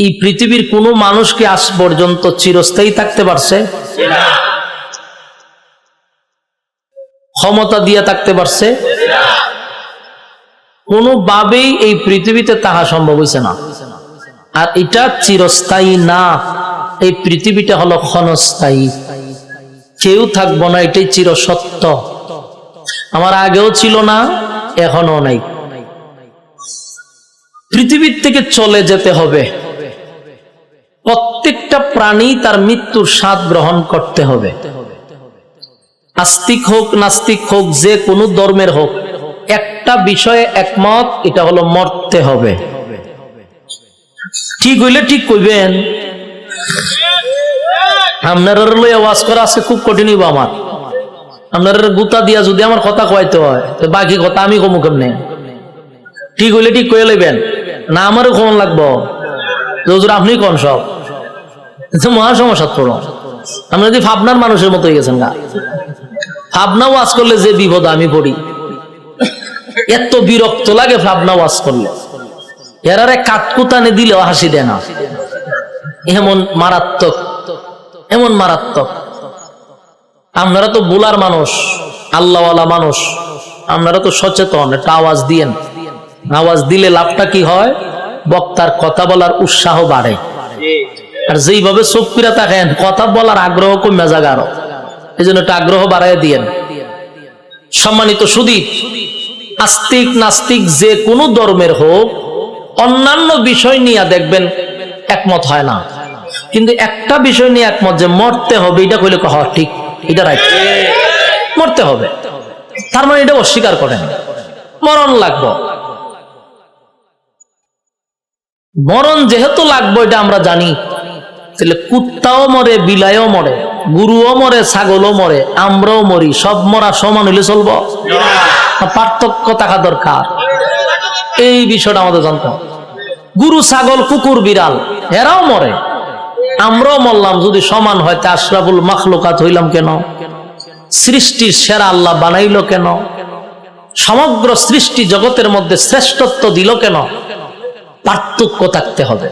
এই পৃথিবীর কোনো মানুষকে আজ পর্যন্ত চিরস্থায়ী থাকতে পারছে? ক্ষমতা দিয়ে থাকতে পারছে? কোনোভাবেই এই পৃথিবীতে তাহা সম্ভব হয়েছে না। আর এটা চিরস্থায়ী না, এই পৃথিবীটা হলো ক্ষণস্থায়ী, কেউ থাকবো না, এটাই চিরসত্য। আমার আগেও ছিল না, এখনো নাই। পৃথিবীর থেকে চলে যেতে হবে। প্রত্যেকটা প্রাণী তার মৃত্যুর স্বাদ গ্রহণ করতে হবে। আস্তিক হোক নাস্তিক হোক, যে কোনো ধর্মের হোক, একটা বিষয়ে একমত, এটা হলো মরতে হবে। ঠিক হইলে ঠিক কইবেন। আপনার লইয়া ওয়াজ করা আছে খুব কঠিন হইব আমার। আপনার গুতা দিয়া যদি আমার কথা কইতে হয়, তো বাকি কথা আমি কমু কেমনে? ঠিক হইলে ঠিক কইয়া লইবেন, না আমারও কমন লাগবো। আপনি কোন সব মহা সমস্যা পড়ো। আপনি যদি ভাবনার মানুষের মতো হয়ে গেছেন গা। ভাবনা ওয়াজ করলে যে বিপদ আমি পড়ি, এত বিরক্ত লাগে ভাবনা ওয়াজ করলে। এরারে কাঠকুতানে দিলেও হাসি দেয় না, এমন মারাত্মক, এমন মারাত্মক। আপনারা তো বোলার মানুষ, আল্লাহওয়ালা মানুষ, আপনারা তো সচেতন। একটা আওয়াজ দিয়েন, আওয়াজ দিলে লাভটা কি হয়? বক্তার কথা বলার উৎসাহ বাড়ে। আর যেইভাবে চোখ ফিরা থাকেন, কথা বলার আগ্রহ কমে যাবে আরো। এই জন্য একটা আগ্রহ বাড়াই দিয়েন। সম্মানিত সুধী, আস্তিক নাস্তিক যে কোনো ধর্মের হোক, অন্যান্য বিষয় নিয়ে দেখবেন একমত হয় না, কিন্তু একটা বিষয় নিয়ে একমত, যে মরতে হবে। এটা কইলে কহ ঠিক, এটা রাইট, মরতে হবে। তার মানে এটা অস্বীকার করেন, মরণ লাগবো। মরণ যেহেতু লাগবো এটা আমরা জানি, তাহলে কুত্তাও মরে, বিলাইও মরে, গরুও মরে, ছাগলও মরে, আমরাও মরি। সব মরা সমান হইলে চলবো? পার্থক্য থাকা দরকার। এই বিষয়টা আমাদের জানতে হবে। গরু, ছাগল, কুকুর, বিড়াল এরাও মরে, আমরাও মরলাম। যদি সমান হয়, তা আশরাফুল মাখলুকাত হইলাম কেন? সৃষ্টির সেরা আল্লাহ বানাইলো কেন? সমগ্র সৃষ্টি জগতের মধ্যে শ্রেষ্ঠত্ব দিল কেন? পার্থক্য থাকতে হবে।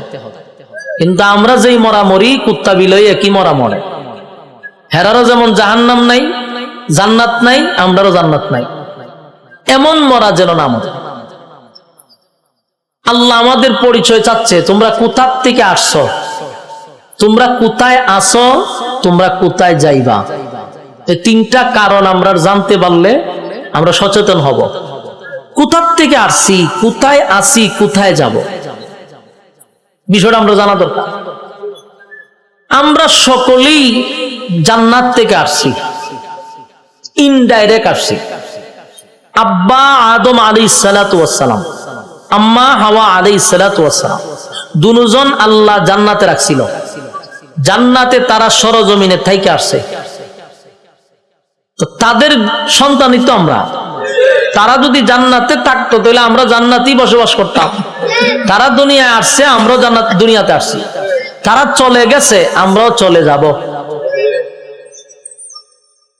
কিন্তু আমরা যেই মরা মরি, কুত্তা বিলই একই মরা মরে। হেরারও যেমন জাহান্নাম নাই, জান্নাত নাই, আমরারও জান্নাত নাই। এমন মরা যেন না মরে। আল্লাহ আমাদের পরিচয় চাচ্ছে, তোমরা কোথা থেকে আসছো, তোমরা কোথায় আসো, তোমরা কোথায় যাইবা। এই তিনটা কারণ আমরা জানতে পারলে আমরা সচেতন হব। কোথা থেকে আসছি, কোথায় আসি, কোথায় যাব, বিষয়টা আমরা জানা দরকার। আমরা সকলেই জান্নাত থেকে আসছি, ইনডাইরেক্ট আসছি। আব্বা আদম আলাইহিস সালাতু ওয়াস সালাম, আম্মা হাওয়া আলাইহিস সালাতু ওয়াস সালাম, দুজন আল্লাহ জান্নাতে রাখছিল। জান্নাতে তারা সরজমিনে থেকে আসছে, তো তাদের সন্তানই তো আমরা। তারা যদি জান্নাতে থাকতো, তাহলে আমরা জান্নাতেই বসবাস করতাম। তারা দুনিয়ায় আসছে, আমরাও জান্নাত দুনিয়াতে আসছি। তারা চলে গেছে, আমরাও চলে যাব।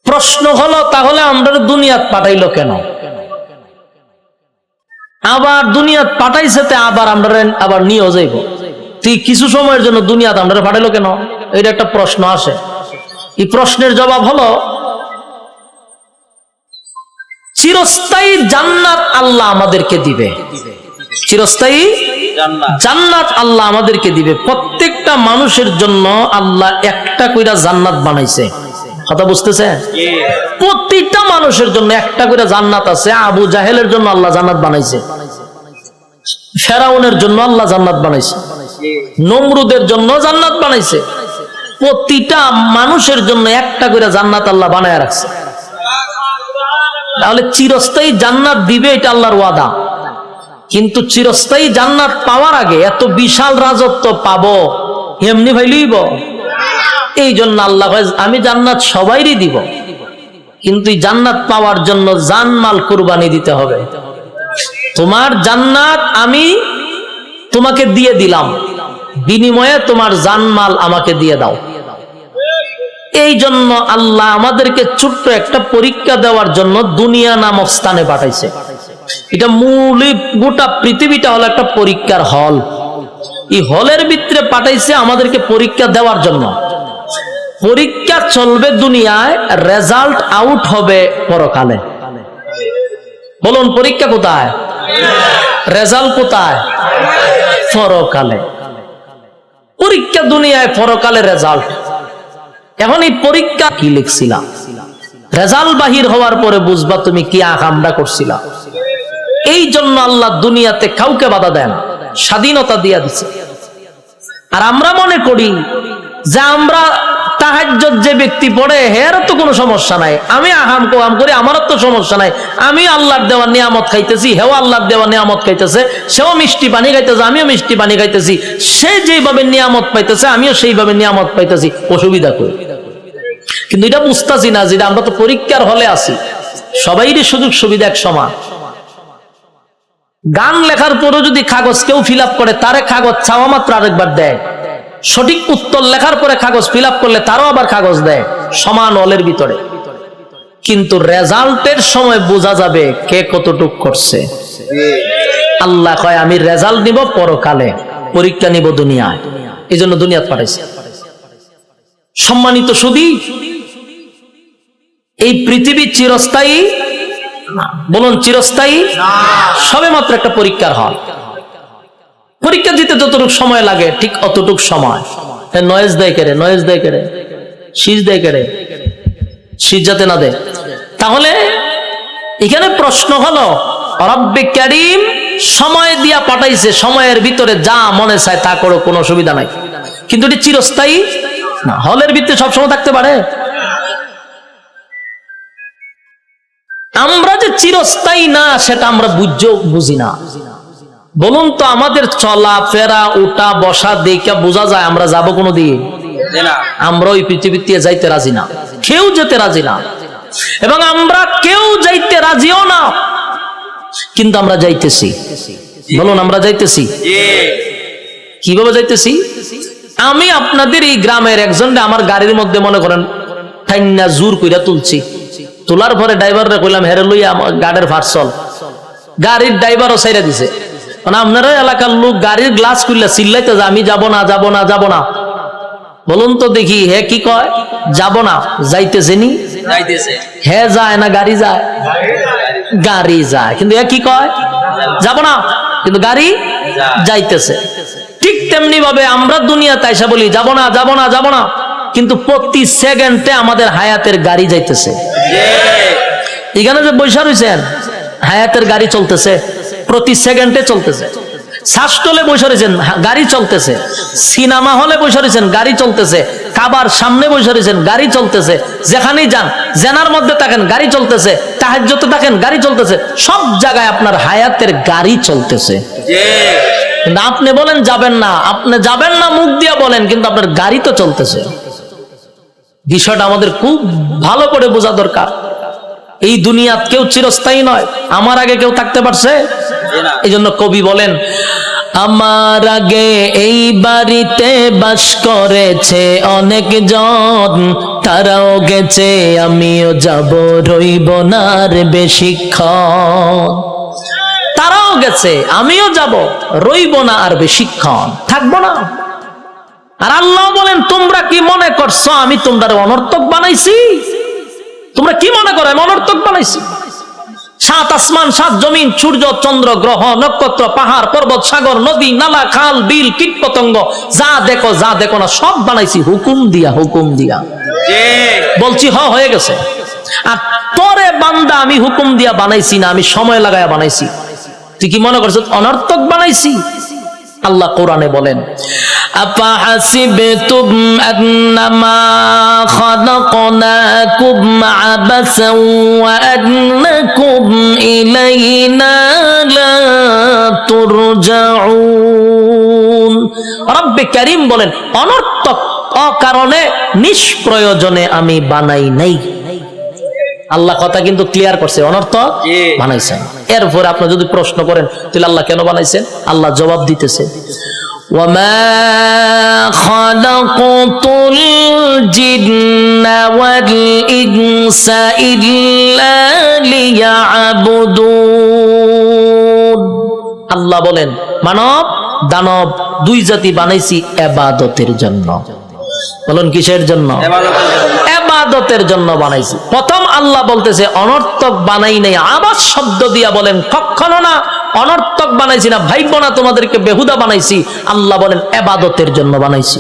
প্রশ্ন হলো, তাহলে আমরা দুনিয়াত পাঠাইলো কেন? আবার দুনিয়াত পাঠাইছে, আবার আমরা আবার নিয়েও যাইব। তুই কিছু সময়ের জন্য দুনিয়াতে আমরা পাঠাইলো কেন? এটা একটা প্রশ্ন আসে। এই প্রশ্নের জবাব হলো, চিরস্থায়ী জান্নাত আল্লাহ আমাদেরকে দিবে। চিরস্থায়ী জান্নাত আল্লাহ আমাদেরকে দিবে। প্রত্যেকটা মানুষের জন্য আল্লাহ একটা কইরা জান্নাত বানাইছে। কথা বুঝতেছে? প্রতিটা মানুষের জন্য একটা করে জান্নাত আছে। আবু জাহেলের জন্য আল্লাহ জান্নাত বানাইছে, ফেরাউনের জন্য আল্লাহ জান্নাত বানাইছে, নমরুদের জন্য জান্নাত বানাইছে। প্রতিটা মানুষের জন্য একটা করে জান্নাত আল্লাহ বানায় রাখছে। তাহলে চিরস্থায়ী জান্নাত দিবে, এটা আল্লাহর ওয়াদা। কিন্তু চিরস্থায়ী জান্নাত পাওয়ার আগে এত বিশাল রাজত্ব পাবো এমনি ভাই লইব? এই জন্য আল্লাহ আমি জান্নাত সবাইরই দিব, কিন্তু জান্নাত পাওয়ার জন্য জানমাল কুরবানি দিতে হবে। তোমার জান্নাত আমি তোমাকে দিয়ে দিলাম, বিনিময়ে তোমার জানমাল আমাকে দিয়ে দাও। এই জন্য আল্লাহ আমাদেরকে ছোট্ট একটা পরীক্ষা দেওয়ার জন্য দুনিয়া নামক স্থানে পাঠাইছে। এটা মূল, গোটা পৃথিবীটা হলো একটা পরীক্ষার হল। এই হলের ভিতরে পাঠাইছে আমাদেরকে পরীক্ষা দেওয়ার জন্য। পরীক্ষা চলবে দুনিয়ায়, রেজাল্ট আউট হবে পরকালে। বলুন পরীক্ষা কোথায়, রেজাল্ট কোথায়? পরকালে। পরীক্ষা দুনিয়ায়, পরকালে রেজাল্ট। এখন এই পরীক্ষা কি লিখছিলাম, রেজাল্ট বাহির হওয়ার পরে বুঝবা তুমি কি আকামরা করছিলা। এই জন্য আল্লাহ দুনিয়াতে কাউকে বাধা দেন, স্বাধীনতা দিয়া দিচ্ছে। আর আমরা মনে করি যে আমরা তাহাজ্জুদ যে ব্যক্তি পড়ে এর তো কোনো সমস্যা নাই, আমি আহাম কোয়াম করি আমারও তো সমস্যা নাই, আমি আল্লাহর দেওয়া নিয়ামত খাইতেছি, হেও আল্লাহর দেওয়া নিয়ামত খাইতেছে, সেও মিষ্টি পানি খাইতেছে, আমিও মিষ্টি পানি খাইতেছি, সে যেভাবে নিয়ামত পাইতেছে আমিও সেইভাবে নিয়ামত পাইতেছি, অসুবিধা করি। কিন্তু এটা বুঝতেছি না যেটা আমরা তো পরীক্ষার হলে আছি, সবাইরই সুযোগ সুবিধা এক সমান। গান লেখার পরও যদি কাগজ কেউ ফিল আপ করে, তারে কাগজ চাওয়া মাত্র আরেকবার দেয়। সঠিক উত্তর লেখার পরে কাগজ ফিল আপ করলে তারও আবার কাগজ দেয়, সমান হলের ভিতরে। কিন্তু রেজাল্টের সময় বোঝা যাবে কে কতটুক করছে। আল্লাহ কয় আমি রেজাল্ট নিব পরকালে, পরীক্ষা নিব দুনিয়ায়। এই জন্য দুনিয়াতে পাঠাইছে। সম্মানিত সুধী, এই পৃথিবী চিরস্থায়ী? বলুন চিরস্থায়ী? সবে মাত্র একটা পরীক্ষার হল। পরীক্ষা দিতে যতটুক সময় লাগে ঠিক অতটুক সময়। নয়েজ দেয় কেড়ে, নয়েজ দেয় কেড়ে, শীষ দেয় কেড়ে, শীষ যাতে না দেয়। তাহলে এখানে প্রশ্ন হলো, রব্বে কারীম সময় দিয়া পাঠাইছে, সময়ের ভিতরে যা মনে চায় তা করো, কোনো অসুবিধা নাই। কিন্তু এটি চিরস্থায়ী না। হলের ভিতরে সবসময় থাকতে পারে? আমরা যে চিরস্থায়ী না সেটা আমরা বুঝি না। বলুন তো, আমাদের চলা ফেরা উঠা বসা দেখে বোঝা যায় আমরা যাবো কোনো দিন? আমরা ওই পৃথিবীতে যাইতে রাজি না, কেউ যেতে রাজি না, এবং আমরা কেউ যাইতে রাজিও না, কিন্তু আমরা যাইতেছি। বলুন আমরা যাইতেছি। কিভাবে যাইতেছি? আমি আপনাদের এই গ্রামের একজনকে আমার গাড়ির মধ্যে মনে করেন ঠাইনা জোর কইরা তুলছি, তোলার পরে ড্রাইভাররা কইলাম হেরে লইয়া গাড়ির ফারসল, গাড়ির ড্রাইভারও সাইরা দিছে। মানে আপনারা এলাকার লোক গাড়ির গ্লাস খুললে চিল্লাইতে যে আমি যাব না, যাব না, যাব না। বলুন তো দেখি হে কি কয়? যাব না। যাইতেছে নি? হে যায় না গাড়ি যায়? গাড়ি যায়। কিন্তু হে কি কয়? যাব না, কিন্তু গাড়ি যাইতেছে। ঠিক তেমনি ভাবে আমরা দুনিয়াতে আইসা বলি যাব না, যাব না, যাব না, কিন্তু প্রতি সেকেন্ডে আমাদের হায়াতের গাড়ি যাইতেছে। এখানে যে বৈশা রয়েছেন, হায়াতের গাড়ি চলতেছে, প্রতি সেকেন্ডে চলতেছে। শ্বাসটলে বসে রয়েছেন, গাড়ি চলতেছে। সিনেমা হলে বসে রয়েছেন, গাড়ি চলতেছে। কাবার সামনে বসে রয়েছেন, গাড়ি চলতেছে। যেখানেই যান, জেনার মধ্যে থাকেন, গাড়ি চলতেছে। তাহাজ্জুদে থাকেন, গাড়ি চলতেছে। সব জায়গায় আপনার হায়াতের গাড়ি চলতেছে। কিন্তু আপনি বলেন যাবেন না, আপনি যাবেন না মুখ দিয়ে বলেন, কিন্তু আপনার গাড়ি তো চলতেছে। বিষয়টা আমাদের খুব ভালো করে বোঝা দরকার। এই দুনিয়া কেউ চিরস্থায়ী নয়। আমার আগে কেউ থাকতে পারছে? এই জন্য কবি বলেন, আমার আগে এই বাড়িতে বাস করেছে অনেক জন, তারাও গেছে আমিও যাব, রইব না আর বেশিক্ষণ। তারাও গেছে আমিও যাব, রইব না আর বেশিক্ষণ, থাকবো না। আর আল্লাহ বলেন, তোমরা কি মনে করছো আমি তোমরা অনর্থক বানাইছি? তোমরা কি মনে করো আমি অনর্থক বানাইছি? সাত আসমান, সাত জমিন, সূর্য, চন্দ্র, গ্রহ, নক্ষত্র, পাহাড়, পর্বত, সাগর, নদী, নালা, খাল, বিল, কীট পতঙ্গ, যা দেখো যা দেখো না সব বানাইছি হুকুম দিয়া, হুকুম দিয়া। বলছি হয়ে গেছে। আর তোরে বান্দা আমি হুকুম দিয়া বানাইছি না, আমি সময় লাগায়া বানাইছি। তুই কি মনে করছিস অনর্থক বানাইছি? আল্লাহ কোরআনে বলেন, আফাহাসিবতুম আন্নামা খালাকনাকুম আবাসান ওয়া আন্নাকুম ইলাইনা লা তুরজাউন। রব্বে কারীম বলেন, অনর্থক অকারণে নিষ্প্রয়োজনে আমি বানাই নাই। আল্লাহ কথা কিন্তু ক্লিয়ার করছে, অনর্থক বানাইছেন। এরপর আপনি যদি প্রশ্ন করেন তাহলে আল্লাহ কেন বানাইছেন, আল্লাহ জবাব দিতেছে, ওয়ামা খালাকুতুল জিন্না ওয়াল ইনসা ইল্লা লিয়াবুদুন। আল্লাহ বলেন মানব দানব দুই জাতি বানাইছি ইবাদতের জন্য। বলুন কিসের জন্য? ইবাদতের জন্য বানাইছি। প্রথম আল্লাহ বলতেছে অনর্থক বানাই নাই, আবার শব্দ দিয়া বলেন কখনো না অনর্থক বানাইছি না, ভাইবো না তোমাদেরকে বেহুদা বানাইছি। আল্লাহ বলেন ইবাদতের জন্য বানাইছি।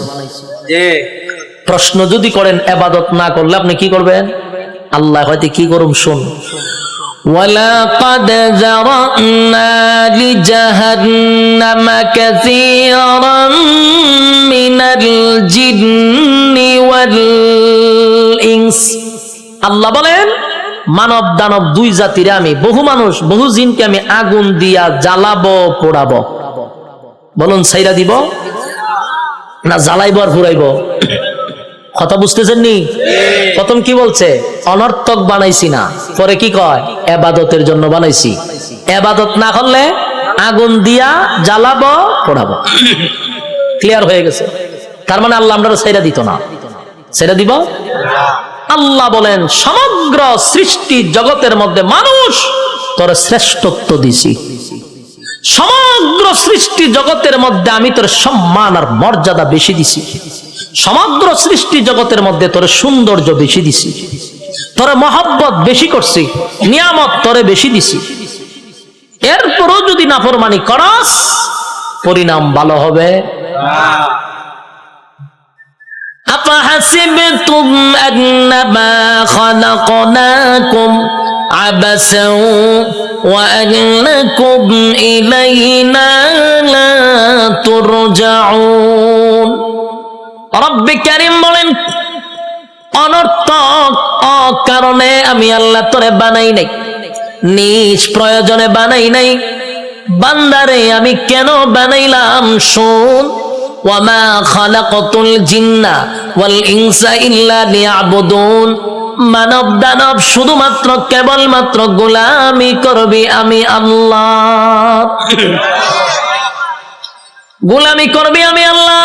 প্রশ্ন যদি করেন ইবাদত না করলে আপনি কি করবেন? আল্লাহ হয়তো কি করুন শুন, وَلَقَدْ ذَرَأْنَا لِجَهَنَّمَ كَثِيرًا مِنَ الْجِنِّ وَالْإِنسِ। আল্লাহ বলেন মানব দানব দুই জাতিরে আমি, বহু মানুষ বহু জিনকে আমি আগুন দিয়া জ্বালাবো পোড়াবো। বলুন ছাইরা দিব না জ্বালাইবো আর পুরাইবো? কথা বুঝতেছেন নি? প্রথম কি বলছে? অনর্থক বানাইছি না, পরে কি কয়? ইবাদতের জন্য বানাইছি। ইবাদত না করলে আগুন দিয়া জ্বালাবো পোড়াবো। ক্লিয়ার হয়ে গেছে? তার মানে আল্লাহ আমরা ছাইরা দিত না, ছাইরা দিব? আল্লাহ বলেন সমগ্র সৃষ্টি জগতের মধ্যে মানুষ তোর শ্রেষ্ঠত্ব দিছি, সমগ্র সৃষ্টি জগতের মধ্যে আমি তোর সম্মান আর মর্যাদা বেশি দিছি, সমগ্র সৃষ্টি জগতের মধ্যে তোর সৌন্দর্য বেশি দিছি, তোর মহব্বত বেশি করছি, নিয়ামত তোরে বেশি দিছি। এরপরও যদি নাফরমানি করস পরিণাম ভালো হবে। আফাহাসিবতুম আন্নামা খালাকনাকুম আবাসা ওয়া আন্নাকুম ইলাইনা লা তুরজাউন। রব্বে কারীম বলেন অনর্থক অকারণে আমি আল্লাহ তোরে বানাই নাই, নিজ প্রয়োজনে বানাই নাই। বান্দারে আমি কেন বানাইলাম শুন, ওয়ামা খালাকাতুল জিন্না ওয়াল ইনসা ইল্লা লিয়াবুদুন। মানব দানব শুধুমাত্র কেবলমাত্র গোলামি করবি আমি আল্লাহ, গোলামি করবি আমি আল্লাহ।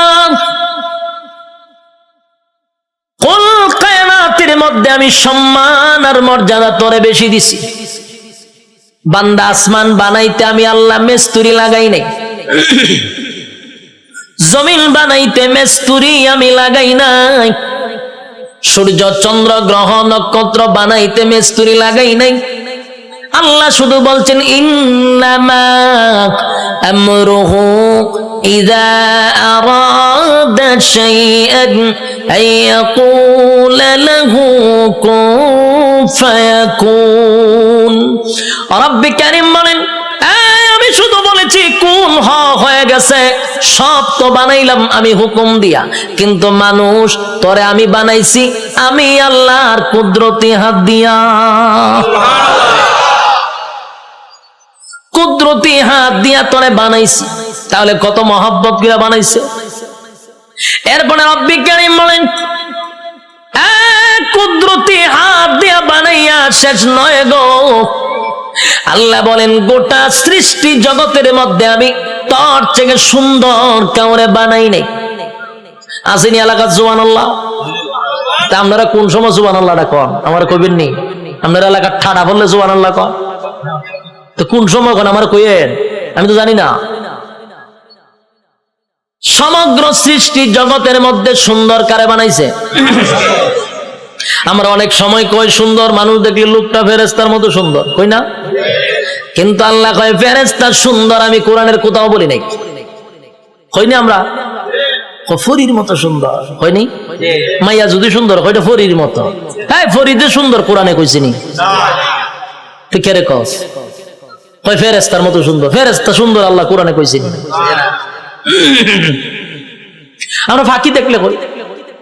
কুল কায়নাতের মধ্যে আমি সম্মান আর মর্যাদা তোরে বেশি দিছি। বান্দা আসমান বানাইতে আমি আল্লাহ মিস্ত্রি লাগাই নাই, জমিন বানাইতে মিস্ত্রি আমি লাগাই নাই, সূর্য চন্দ্র গ্রহ নক্ষত্র বানাইতে মিস্ত্রি লাগাই নাই। আল্লাহ শুধু বলছেন ইন্নামা আমরুহু ইযা আরাদা শাইআন আইয়াকুলা লাহু কুন ফায়াকুন। রব্বে কারীম বলেন আমি শুধু বলেছি কোন হয়ে গেছে, সব তো বানাইলাম আমি হুকুম দিয়া, কিন্তু মানুষ তোরে আমি বানাইছি আমি আল্লাহর কুদরতি হাত দিয়া, কুদরতি হাত দিয়া তোরে বানাইছি। তাহলে কত মহব্বত করে বানাইছে। এরপরে রব্বে কারীম বলেন কুদরতি হাত দিয়া বানাইয়া শেষ নয় গো। আল্লাহ বলেন গোটা সৃষ্টি জগতের মধ্যে আমি তোর থেকে সুন্দর কাউরে বানাই নাই। আসেনি এলাকার সুবহানাল্লাহ? তা আপনারা কোন সময় সুবহানাল্লাহটা কন? আমার কইবেন নি? আপনারা এলাকার ঠাড়া বললে সুবহানাল্লাহ কন, তো কোন সময় কন আমার কইয়েন? আমি তো জানি না। সমগ্র সৃষ্টি জগতের মধ্যে সুন্দর কারে বানাইছে? আমরা অনেক সময় কই সুন্দর মানুষ দেখলে লোকটা ফেরেশতার মতো সুন্দর, কই না? কিন্তু আল্লাহ কয় ফেরেশতা সুন্দর আমি কোরআনের কোথাও বলি নাই। কইনি আমরা ফরির মতো সুন্দর, কইনি? মাইয়া যদি সুন্দর কয়টা ফরির মতো, হ্যাঁ ফরিদে সুন্দর কোরআনে কইছিনি? তুই কে রে কস? কয় ফেরেশতার মতো সুন্দর, ফেরেশতা সুন্দর আল্লাহ কোরআনে কইছিনি? আমরা ফাঁকি দেখলে কই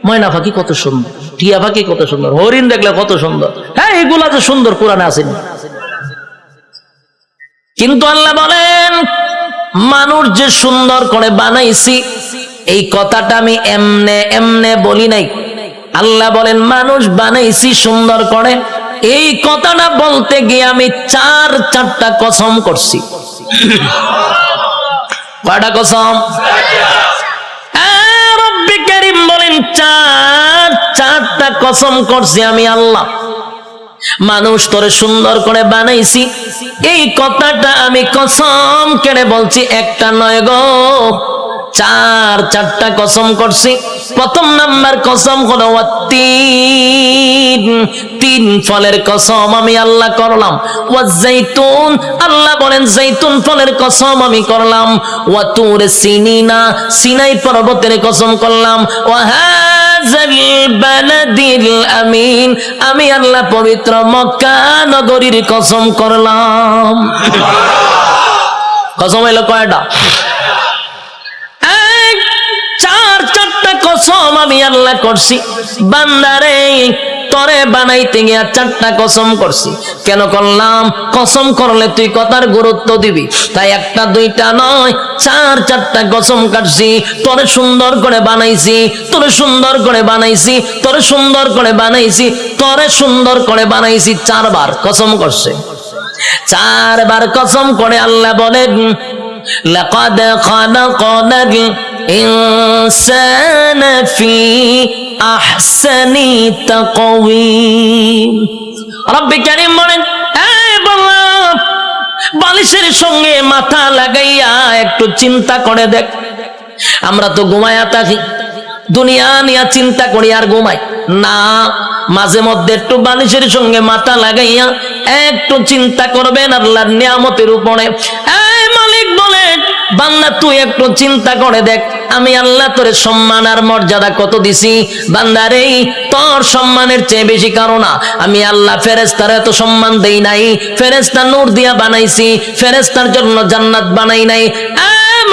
ময়না পাখি কত সুন্দর, টিয়া পাখি কত সুন্দর, হরিণ দেখলে কত সুন্দর, হ্যাঁ এগুলা যে সুন্দর কোরআনে আসেনি। কিন্তু আল্লাহ বলেন মানুষ যে সুন্দর করে বানাইছি এই কথাটা আমি এমনে এমনে বলি নাই। আল্লাহ বলেন মানুষ বানাইছি সুন্দর করে, এই কথাটা বলতে গিয়ে আমি চারটা কসম করছি। কয়টা কসম? রব্বে কারীম বলেন চারটা কসম করছি আমি আল্লাহ। মানুষ তোরে সুন্দর করে বানাইছি, এই কথাটা আমি কসম কেড়ে বলছি, একটা নয় গো, চারটা কসম করছি। প্রথম নাম্বার কসম হলো তিন ফলের কসম আমি আল্লাহ করলাম। ওয়াজাইতুন, আল্লাহ বলেন জাইতুন ফলের কসম আমি করলাম। ওয়া তুর সিনিনা, সিনাই পর্বতের কসম করলাম। ওয়া হাযাল বালাদিল আমিন, আমি আল্লাহ পবিত্র মক্কা নগরীর কসম করলাম। কসম হলো কয়টা? চারটা কসম আমি আল্লাহ করছি। বান্দারে তরে বানাইতে গিয়া চারটা কসম করছি। কেন করলাম? কসম করলে তুই কথার গুরুত্ব দিবি, তাই একটা দুইটা নয়, চারটা কসম কাটছি। তোরে সুন্দর করে বানাইছি, তোরে সুন্দর করে বানাইছি, তোরে সুন্দর করে বানাইছি, তোরে সুন্দর করে বানাইছি। চারবার কসম করছে। চারবার কসম করে আল্লাহ বলেন, লাকাদ খালাকনাল ইনসানা ফি আহসানি তাকওয়িম। রব্বে কারীম বলেন, এই বান্দা, বালিশের সঙ্গে মাথা লাগাইয়া একটু চিন্তা করে দেখ। আমরা তো ঘুমায়া থাকি, দুনিয়া নিয়ে চিন্তা করি আর ঘুমাই না। মাঝে মধ্যে একটু বালিশের সঙ্গে মাথা লাগাইয়া একটু চিন্তা করবেন আল্লাহর নিয়ামতের উপরে। এই মালিক বলেন, বান্দা তুই একটু চিন্তা করে দেখ, আমি আল্লাহ তোরে সম্মান আর মর্যাদা কত দিছি। বান্দারে, তোর সম্মানের চেয়ে বেশি কারণ না, আমি আল্লাহ ফেরেশতার এত সম্মান দেই নাই। ফেরেশতা নূর দিয়া বানাইছি, ফেরেশতার জন্য জান্নাত বানাই নাই।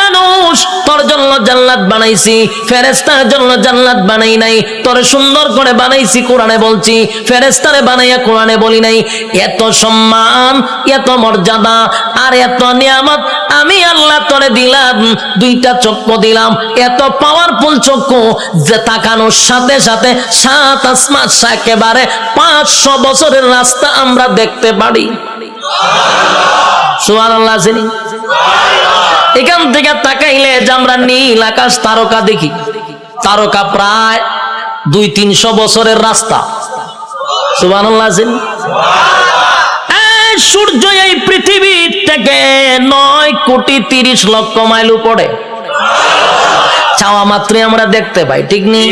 মানুষ, তোর জন্য জান্নাত বানাইছি, ফেরেশতার জন্য জান্নাত বানাই নাই। তোরে সুন্দর করে বানাইছি, কোরআনে বলছি, ফেরেশতারে বানাইয়া কোরআনে বলি নাই। এত সম্মান, এত মর্যাদা আর এত নিয়ামত আমি আল্লাহ তোরে দিলাম। দুইটা চক্ষু দিলাম, এত পাওয়ারফুল চক্ষু যে তাকানোর সাথে সাথে সাত আসমান, একেবারে 500 বছরের রাস্তা আমরা দেখতে পারি। সুবহানাল্লাহ। এখান থেকে তাকাইলে যে আমরা নীল আকাশ, তারকা দেখি, তারকা প্রায় 200-300 বছরের রাস্তা। সুবহানাল্লাহ। সূর্য এই পৃথিবীর থেকে 9,30,00,000 মাইল উপরে, চাওয়া মাত্রই আমরা দেখতে পাই, ঠিক নেই?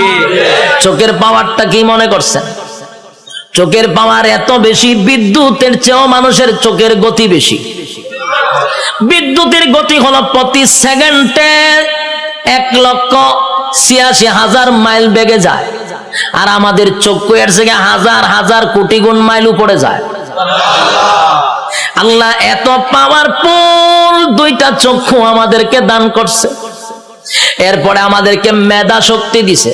চোখের পাওয়ারটা কি মনে করছেন? চোখের পাওয়ার এত বেশি, বিদ্যুতের চেয়েও মানুষের চোখের গতি বেশি। বিদ্যুতের গতি হলো প্রতি সেকেন্ডে 1,86,000 মাইল বেগে যায়, আর আমাদের চক্ষু এর থেকে হাজার হাজার কোটি গুণ মাইল উপরে যায়। আল্লাহ এত পাওয়ারফুল দুইটা চক্ষু আমাদেরকে দান করছে। এরপরে আমাদেরকে মেধা শক্তি দিছে,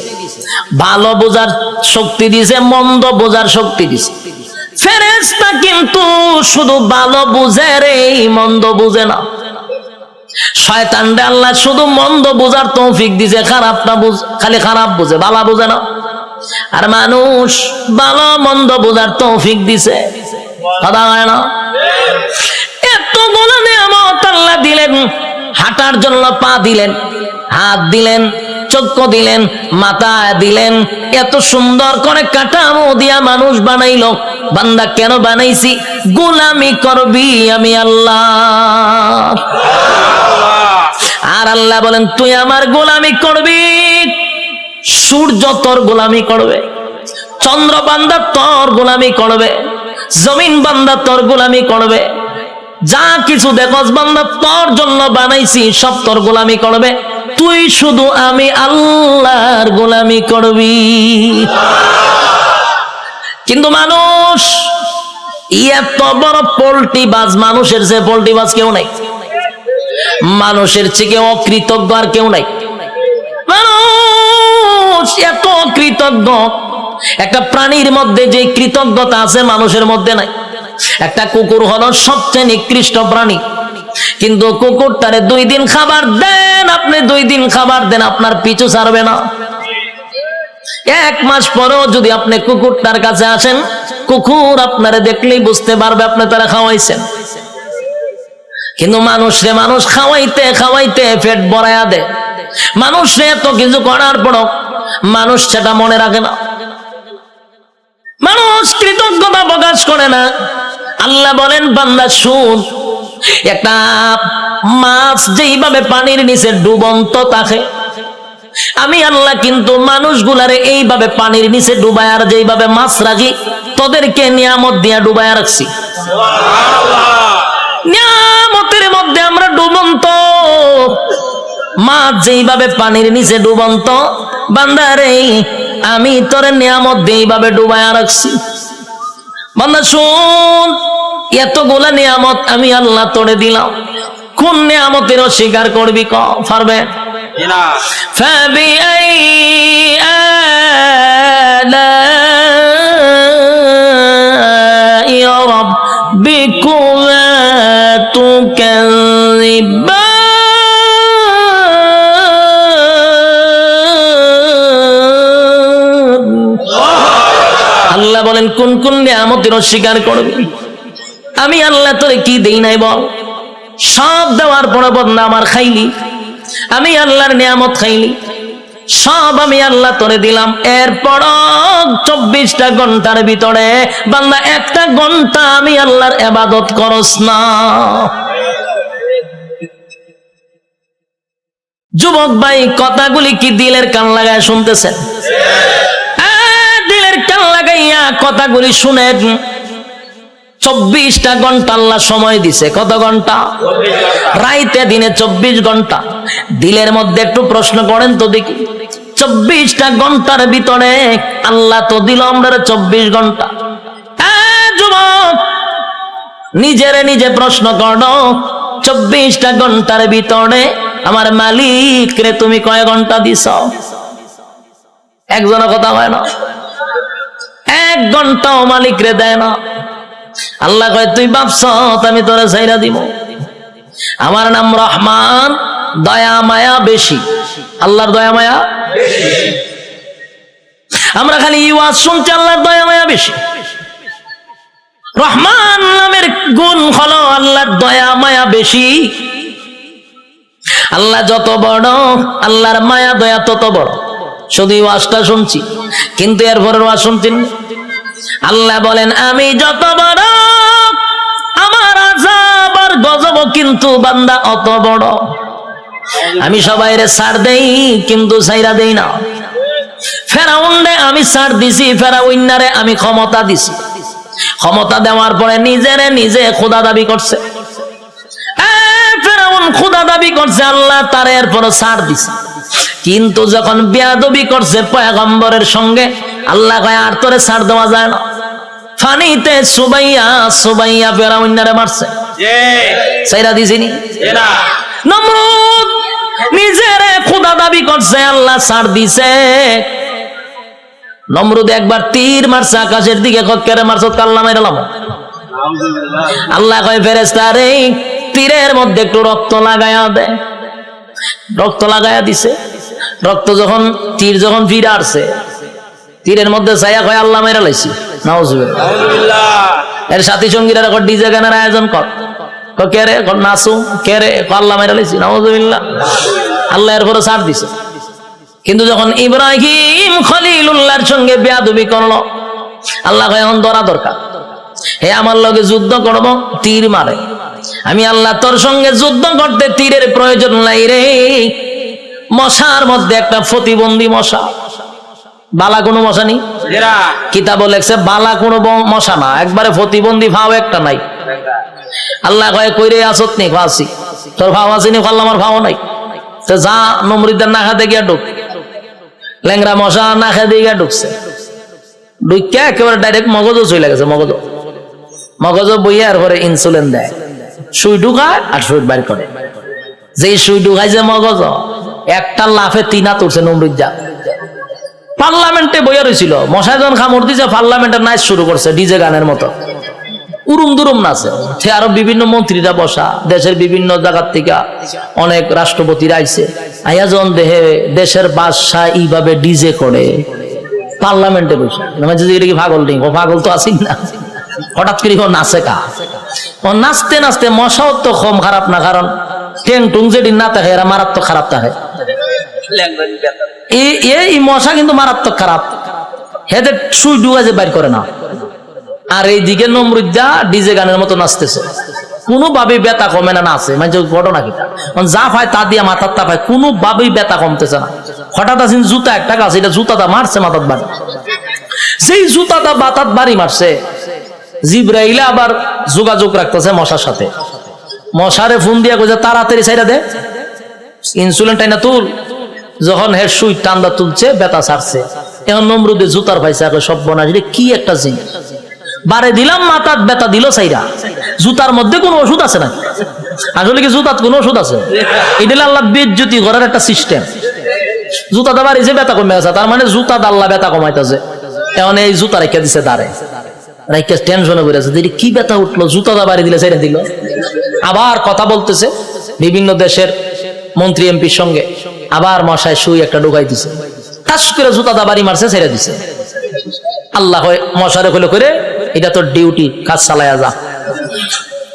ভালো বোঝার শক্তি দিছে, মন্দ বোঝার শক্তি দিছে। ফেরেশতা কিন্তু শুধু ভালো বুঝে রে, মন্দ বুঝে না। শয়তানরে আল্লাহ শুধু মন্দ বোঝার তৌফিক দিছে, খারাপটা খালি খারাপ বুঝে, ভালো বুঝে না। আর মানুষ ভালো মন্দ বোঝার তৌফিক দিছে, কথা হয় না? এতগুলো নিয়ামত আল্লাহ দিলেন, হাঁটার জন্য পা দিলেন, হাত দিলেন, চক্ষু দিলেন, মাথা দিলেন, এত সুন্দর করে কাঠামো দিয়া মানুষ বানাইলো। বান্দা কেন বানাইছি? গোলামি করবি আমি আল্লাহ। আর আল্লাহ বলেন, তুই আমার গোলামি করবি। সূর্য তোর গোলামি করবে, চন্দ্র বান্দা তোর গোলামি করবে, জমিন বান্দা তোর গোলামি করবে, যা কিছু দেখস বান্দা তোর জন্য বানাইছি সব তোর গোলামি করবে। তুই শুধু আমি আল্লাহর গোলামি করবি। কিন্তু মানুষ এত বড় পোল্ট্রিবাজ, মানুষের যে পোল্ট্রিবাজ কেউ নাই, মানুষের চেয়ে অকৃতজ্ঞ আর কেউ নাই। মানুষ এত কৃতজ্ঞ, একটা প্রাণীর মধ্যে যে কৃতজ্ঞতা আছে মানুষের মধ্যে নাই। একটা কুকুর হলো সবচেয়ে নিকৃষ্ট প্রাণী, কিন্তু কুকুরটারে 2 দিন খাবার দেন, আপনি 2 দিন খাবার দেন, আপনার পিছু ছাড়বে না। 1 মাস পরেও যদি আপনি কুকুরটার কাছে আসেন, কুকুর আপনারে দেখলেই বুঝতে পারবে আপনি তারা খাওয়াইছেন। কিন্তু মানুষরে মানুষ খাওয়াইতে খাওয়াইতে পেট ভরায়া দেয়। মানুষরে এত কিছু করার পরও মানুষ সেটা মনে রাখে না। মানুষ কৃতজ্ঞতা প্রকাশ করে না। আল্লাহ বলেন বান্দা শুন, একটা মাছ যেইভাবে পানির নিচে ডুবন্ত থাকে, আমি আল্লাহ কিন্তু মানুষগুলারে এইভাবে পানির নিচে ডুবায় আর যেইভাবে মাছ রাখি তোদেরকে নিয়ামত দিয়া ডুবায় রাখছি। নিয়ামতের মধ্যে আমরা ডুবন্ত, মাছ যেইভাবে পানির নিচে ডুবন্ত, বান্দারে আমি তোরে নিয়ামত দিয়ে এইভাবে ডুবায় রাখছি। বান্দা শুন, এতগুলা নিয়ামত আমি আল্লাহ তোরে দিলাম, কোন নিয়ামতের অস্বীকার করবি? পারবে? فبأي آلاء ربكما تكذبان আল্লাহ বলেন কোন কোন নিয়ামতের অস্বীকার করবি? আমি আল্লাহ তোরে কি দেই নাই বল? সব দেওয়ার পরে বদনা আমার খাইলি, আমি আল্লাহর নিয়ামত খাইলি, সব আমি আল্লাহ তোরে দিলাম। এরপর 24টা ঘন্টার ভিতরে বান্দা 1টা ঘন্টা আমি আল্লাহর ইবাদত করস না। যুবক ভাই, কথাগুলি কি দিলের কান লাগায় শুনতেছেন? দিলের কান লাগাইয়া কথাগুলি শুনেন। 24টা ঘন্টা আল্লাহ সময় দিছে। কত ঘন্টা? রাইতে দিনে 24 ঘন্টা। দিলের মধ্যে একটু প্রশ্ন করেন তো দেখি, 24টা ঘন্টার ভিতরে আল্লাহ তো দিল আমরা 24 ঘন্টা। যুবক, নিজেরে নিজে প্রশ্ন করো, 24টা ঘন্টার ভিতরে আমার মালিক রে তুমি কয় ঘন্টা দিছ? একজনের কথা হয় না, 1 ঘন্টাও মালিক রে দেয় না। আল্লাহ কয় তুই ভাবছ আমি তোরে ছাইরা দিব? আমার নাম রহমান, দয়া মায়া বেশি। আল্লাহর দয়া মায়া বেশি। আমরা খালি ওয়াজ শুনছি আল্লাহর দয়া মায়া বেশি। রহমান নামের গুণ হলো আল্লাহর দয়া মায়া বেশি। আল্লাহ যত বড়, আল্লাহর মায়া দয়া তত বড়। শুধু ওয়াজটা শুনছি, কিন্তু এরপরের ওয়াজ শুনছেন। আল্লাহ বলেন আমি যত বড়, আমার আযাব আর গজব কিন্তু বান্দা অত বড়। আমি সবাইরে ছাড় দেই কিন্তু ছাইরা দেই না। ফেরাউনরে আমি ছাড় দিছি, ফেরাউন্নারে আমি ক্ষমতা দিছি। ক্ষমতা দেওয়ার পরে নিজেরে নিজে খোদা দাবি করছে। ফেরাউন খোদা দাবি করছে, আল্লাহ তার এরপর ছাড় দিছে। কিন্তু যখন বেয়াদবি করছে পয়গম্বরের সঙ্গে, আল্লাহ কয় আর তোরে ছাড় দেওয়া যায় না। ফানিতে সুবাইয়া সুবাইয়া ফেরাউন্নারে মারছে, ছাইরা দিছিনি? নমরুদ নিজেরে খোদা দাবি করছে, আল্লাহ ছাড় দিছে। নমরুদ একবার তীর মারছে আকাশের দিকে, কেড়ে মারছ কাল্লা মাইরালাম। আল্লাহ কয় ফেরেশতা রে, তীরের মধ্যে একটু রক্ত লাগায়া দে। রক্ত লাগায়া দিছে। রক্ত যখন তীর যখন ফিরে আসছে, তীরের মধ্যে ছায়া কয় আল্লাহ মাইরা লাইছি। নাউজুবিল্লাহ। এর সাথী সঙ্গীরা ডিজে গানের আয়োজন কর, কে রে? নাচু। কে রে? আল্লাহ মাইরা লাইছি। নাউজুবিল্লাহ। আল্লাহ এরপরে ছাড় দিছে। কিন্তু যখন ইব্রাহিম খলিলুল্লাহর সঙ্গে বেয়াদবি করলো, আল্লাহ কয় এখন ধরা দরকার। হে আমার লগে যুদ্ধ করব, তীর মারে। আমি আল্লাহ তোর সঙ্গে যুদ্ধ করতে তীরের প্রয়োজন নাই রে। মশার মধ্যে একটা প্রতিবন্ধী মশা, বালা কোনো মশা নেই। কিতাব লেখছে বালা কোনো মশা না, একবারে প্রতিবন্ধী ভাও একটা নাই। আল্লাহ কয় কইরে আসত নি? ফাঁসি। তোর ভাও আসেনি? ফাল্লা আমার ভাও নাই। তো যা নমরুদের না খাতে গিয়া ঢুক। ল্যাংরা মশা না খেতে গিয়া ঢুকছে। ঢুকিয়া একেবারে ডাইরেক্ট মগজও চলে গেছে। মগজ বইয়া এরপরে ইনসুলিন দেয়, সুই ঢুকায় আর সুই বাইর করে। যে সুই ঢুকায় যে মগজ, একটা লাফে 3 হাত উঠছে নমরুদ। যা পার্লামেন্টে বইয়া রয়েছিল, মশায় যখন কামড় দিছে পার্লামেন্টের নাচ শুরু করছে ডিজে গানের মতো, উরুম দুরুম নাচে। সে আরো বিভিন্ন মন্ত্রীরা বসা, দেশের বিভিন্ন জায়গার থেকে অনেক রাষ্ট্রপতিরা আইছে। আইয়া যখন দেহে দেশের বাদশাহ এইভাবে ডিজে করে পার্লামেন্টে বসে, এটা কি পাগল নেই? ও পাগল তো আসি না। হঠাৎ করে নাচে কা, ও নাচতে নাচতে মশাও তো কম খারাপ না, কারণ টেং টুং যেদিন না থাকে এরা মারাত্মক খারাপ থাকে। এই মশা কিন্তু মারাত্মক খারাপ। হেদের সুই ডুগাছে বাইর করে না। আর এইদিকে নমরুদ্দা ডিজে গানের মতো নাচতেছে, কোনোভাবেই ব্যথা কমে না। নাচে মানে ঘটনা কিটা যা পায় তা দিয়া মাথার তা পায়, কোনোভাবেই ব্যথা কমতেছে না। হঠাৎ আসেন জুতা একটা গাছ, এটা জুতাটা মারছে মাথার বাড়ি। সেই জুতাটা বাতাত বাড়ি মারছে, জিব্রাইল আবার যোগাযোগ রাখতেছে মশার সাথে। মশারে ফোন দিয়া কইছে তাড়াতাড়ি ছাইরা দে, ইনসুলিন টাইনা তুল। যখন হের সুই টান্দা তুলছে ব্যথা ছাড়ছে। এখন নমরুদে জুতার পাইছে, সব বনাস কি একটা জিনিস বারে দিলাম, মাথার ব্যথা দিল সাইরা। জুতার মধ্যে কোন ওষুধ আছে না? আসলে কি জুতার কোন ওষুধ আছে? এটা আল্লাহ বেজ্জতি করার একটা সিস্টেম। জুতাটা বাড়িছে, ব্যথা কমে গেছে, তার মানে জুতা আল্লাহ ব্যথা কমাইতেছে। এখন এই জুতা রেখে দিছে দাঁড়ে, রেখে টেনশনে করে আছে, কি ব্যথা উঠলো, জুতাটা বাড়ি দিলে ছেড়ে দিল। আবার কথা বলতেছে বিভিন্ন দেশের মন্ত্রী এমপির সঙ্গে, আবার মশায় সুই একটা ঢুকাই দিছে, টাস করে জুতাটা বাড়ি মারছে, ছেড়ে দিছে। আল্লাহ মশারে হলো করে, এটা তোর ডিউটি, কাজ চালায়া যা।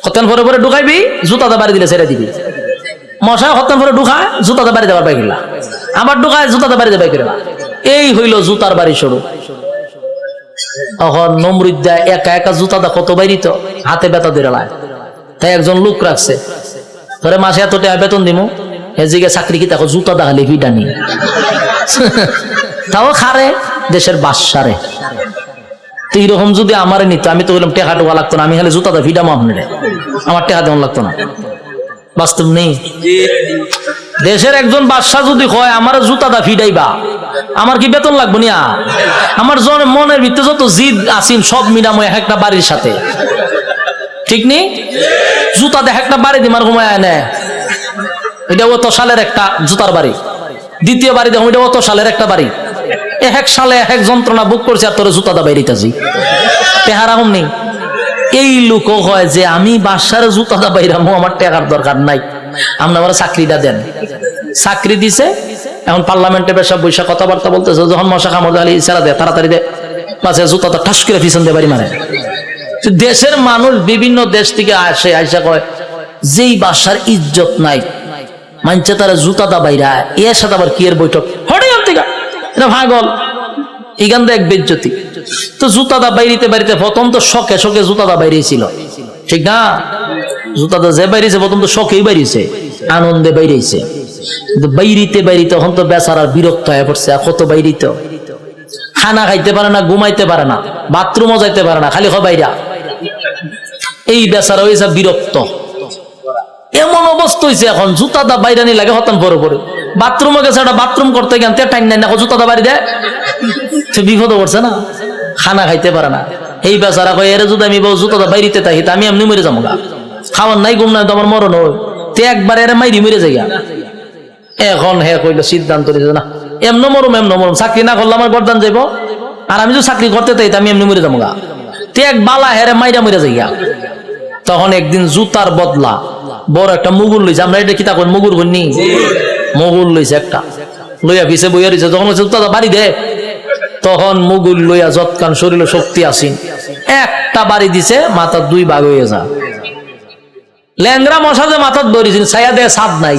হতেন পরে পরে ঢুকাইবি, জুতাটা বাড়ি দিলে ছেড়ে দিবি। মশায় হতেন পরে ঢুকায়, জুতাটা বাড়ি দেবার পাই গেলা, আবার ঢুকায়, জুতাটা বাড়ি দেবাই গেলা। এই হইল জুতার বাড়ি শুরু। তখন নমরুদ্দা একা একা জুতাটা কত বাইরিত, হাতে ব্যথা দিয়ে লায়। তাই একজন লোক রাখছে, ধরে মাসে এত টাকা বেতন দিমু, এদিকে চাকরি কি দেখো জুতা দেখালে ভিডা নি তাও খারে দেশের বাসারে। তো এইরকম যদি আমার নিত, আমি তো বললাম টেকা টোকা লাগতো না, আমি খালি জুতাটা ভিডাম আপনার, আমার টেকা দেওয়া লাগতো না। বাস্তব নেই। দেশের একজন বাদশা যদি হয় আমার জুতাটা ফিডাইবা, আমার কি বেতন লাগবো না? আমার মনের ভিতরে যত জিদ আসিম সব মিলাম একটা বাড়ির সাথে, ঠিক নেই? জুতা দেখ একটা বাড়ি দিমার ঘুমায় নেয়, এটা অত সালের একটা জুতার বাড়ি। দ্বিতীয় বাড়ি দেখো, এটা অত সালের একটা বাড়ি। এক সালে এক যন্ত্রণা বুক করছে, আর তোর জুতাটা বাইরিতেছি, টেহারাম নেই। এই লোক হয় যে আমি বাসার জুতাটা বাইরামো, আমার টাকার দরকার নাই, আপনি আমার চাকরিটা দেন। চাকরি দিছে, এখন পার্লামেন্টে বেশা বৈশা কথাবার্তা বলতেছে, যখন মশা কামড় আলী ইশারা দেয় তাড়াতাড়ি দে, পাশে জুতাটা ঠাস করে পিছন দিয়ে বাড়ি মারে। দেশের মানুষ বিভিন্ন দেশ থেকে আসে, আইসা কয় যেই বাসার ইজ্জত নাই, মানছে তারা জুতাটা বাইরা, এর সাথে আবার কি এর বৈঠক হঠাৎ থেকে এটা ভাগল, এখান থেকে এক বেজ্জতি। তো জুতাটা বাইরিতে বাড়িতে প্রথম তো শখে শখে জুতাটা বাইরেছিল, ঠিক না? জুতাটা যে বাইরেছে প্রথম তো শখেই বাইরেছে, আনন্দে বাইরেছে, কিন্তু বাইরিতে বাইরিতে এখন তো বেচারার বিরক্ত হয়ে পড়ছে। আর কত বাইরিত, খানা খাইতে পারে না, ঘুমাইতে পারে না, বাথরুমও যাইতে পারে না, খালি বাইরা। এই বেচারা হয়েছে বিরক্ত, এমন অবস্থা হয়েছে এখন জুতাটা বাইরানি লাগে হতান পরে পরে। বাথরুমে গেছে, একটা বাথরুম করতে গেলে টাইম নাই না, জুতাটা বাড়ি দেয়, সে বিপদ করছে না, খানা খাইতে পারে না। এই বেচারা কয় এর যদি আমি জুতাটা বাইরিতে থাকি আমি এমনি মরে যাবো, খাওয়ার নাই ঘুম নাই তো আমার মরণ হয়, তে একবার এর মাইরি মরে যাই। এখন হে কইল সিদ্ধান্ত নিয়েছে, না এমন মরম এমন মরম, চাকরি না করলে আমার গরদান যাইব, আর আমি যদি চাকরি করতে তাই আমি এমনি মরে যাবো গা, তে এক বালা হেরে মাইরা মরে যাই। তখন একদিন জুতার বদলা বড় একটা মুগুর লইছে, আমরা এটা কি তা করি মুগুর করি, মুগুর লইছে একটা, লইয়া পিছে বইয়া দিছে। যখন জুতাটা বাড়ি দে, তখন মুগুর লইয়া যৎকান শরীরে শক্তি আসিন, একটা বাড়ি দিছে, মাথার দুই ভাগ হয়ে যা। ল্যাংরা মশা যে মাথার ধরেছেন, ছায়া দেয় ছাদ নাই,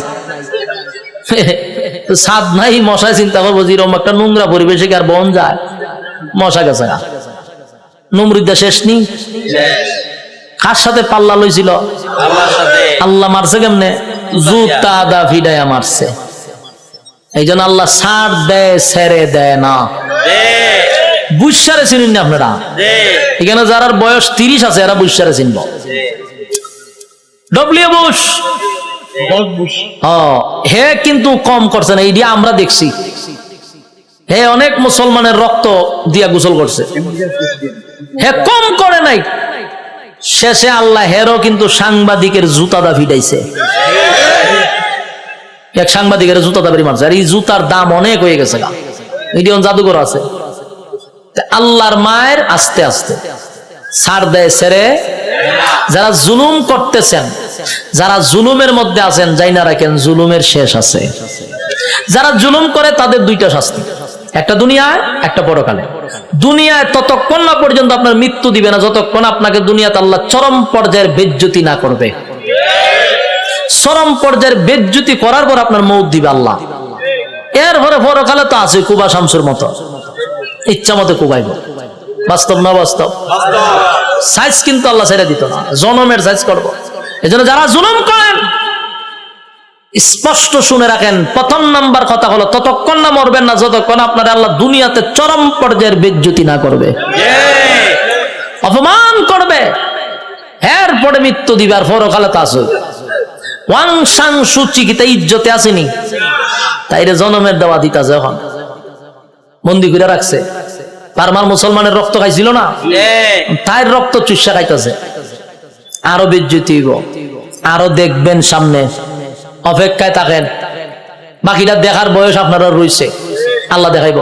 ছাদ নাই, মশায় চিন্তা করবো যেরকম একটা নোংরা পরিবেশে আর বন যায়, মশা গেছে। নমরুদ্দা শেষ নি, কার সাথে পাল্লা লইছিল? আল্লাহ মারছে কেমনে? জুতা দা ফিডাইয়া মারছে। এই জন্য আল্লাহ ছাড় দেয়, ছেড়ে দেয় না। বুঝসারে চিনুন না আপনারা, এখানে যারা বয়স 30 আছে এরা বুঝসারে চিনব। ডব্লিউ বুশ হে কিন্তু কম করছে না, এইটা আমরা দেখছি। হে অনেক মুসলমানের রক্ত দিয়া গোসল করছে, হে কম করে নাই। শেষে আল্লাহ হেরও কিন্তু সাংবাদিকের জুতাদা ফিটাইছে, এক সাংবাদিকের জুতাদা বাড়ি মারছে। আর এই জুতার দাম অনেক হয়ে গেছে, মিডিয়ন জাদুঘর আছে। আল্লাহর মায়ের আস্তে আস্তে ছাড় দেয়, ছেড়ে। যারা জুলুম করতেছেন, যারা জুলুমের মধ্যে আছেন, যাই না রাখেন জুলুমের শেষ আছে। যারা জুলুম করে তাদের দুইটা শাস্তি, একটা দুনিয়ায় একটা পরকালে। দুনিয়ায় ততক্ষণ না পর্যন্ত আপনার মৃত্যু দিবে না যতক্ষণ আপনাকে দুনিয়াতে আল্লাহ চরম পর্যায়ের বেজ্জতি না করবে। চরম পর্যায়ের বেজ্জতি করার পর আপনার মৌত দিবে আল্লাহ। এরপরে পরকালে তো আছে কুবা শামসুর মতো, ইচ্ছা মতো কোবাইব। বাস্তব না বাস্তব? সাইজ কিন্তু আল্লাহ ছেড়ে দিত না, জনমের সাইজ করবো। এই জন্য যারা জুলুম করেন স্পষ্ট শুনে রাখেন, প্রথম নাম্বার কথা হলো ততক্ষণ না মরবেন না যতক্ষণ আপনার আল্লাহ দুনিয়াতে চরম পর্যায়ের বেজ্জতি না করবে, অপমান করবে, এরপরে মৃত্যু দিবে। আর পরকালে তা আছে ওয়াং সাং সুচি কি তাই ইজ্জতে আসেনি, তাইরে জনমের দেওয়া দিতাছে, এখন বন্দি করে রাখছে। বার্মার মুসলমানের রক্ত খাইছিল না, তাই রক্ত চুষা খাইতেছে। আরো বেজ্জতি হইব, আরো দেখবেন সামনে, অপেক্ষায় থাকেন। বাকিটা দেখার বয়স আপনারা রয়েছে, আল্লাহ দেখাইব।